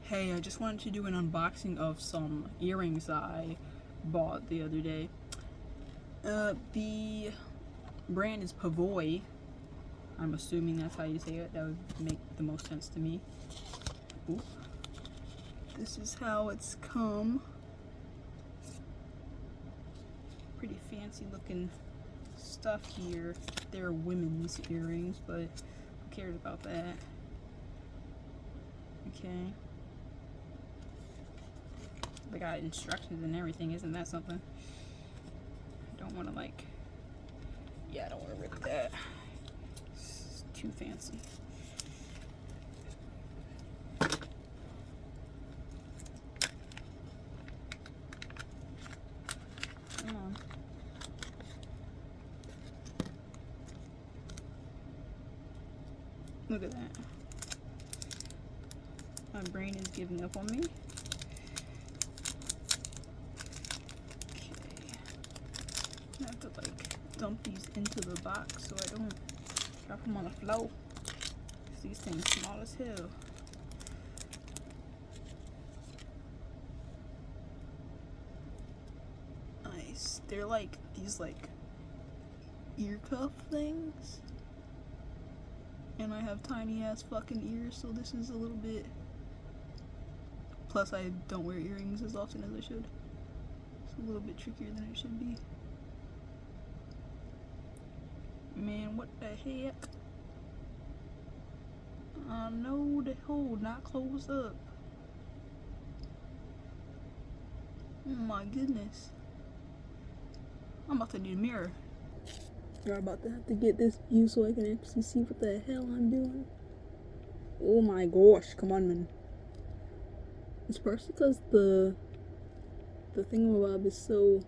Hey, I just wanted to do an unboxing of some earrings I bought the other day. The brand is Pavoy. I'm assuming that's how you say it. That would make the most sense to me. Ooh. This is how it's come. Pretty fancy looking stuff here. They're women's earrings, but who cares about that? Okay. They got instructions and everything. Isn't that something? I don't want to yeah, I don't want to rip that. It's too fancy. Come on. Look at that. My brain is giving up on me. I have to dump these into the box so I don't drop them on the floor. These things small as hell. Nice. They're these ear cuff things. And I have tiny ass fucking ears, so this is a little bit. Plus I don't wear earrings as often as I should. It's a little bit trickier than it should be. Man, what the heck? No, the hole not closed up. Oh my goodness. I'm about to need a mirror. You're about to have to get this view so I can actually see what the hell I'm doing. Oh my gosh, come on, man. It's partially because the thingamabob is so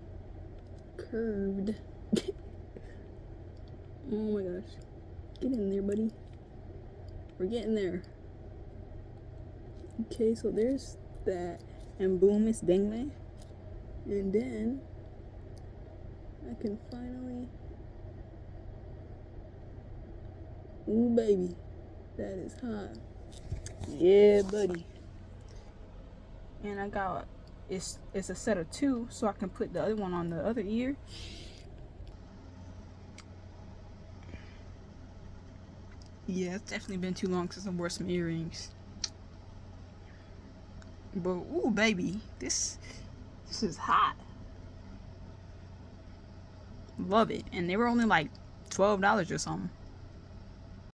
curved. Oh my gosh. Get in there, buddy. We're getting there. Okay, so there's that. And boom, it's dangling. And then I can finally. Ooh, baby. That is hot. Yeah, buddy. And I got it's a set of two, so I can put the other one on the other ear. Yeah, it's definitely been too long since I wore some earrings. But ooh, baby, this is hot. Love it. And they were only $12 or something.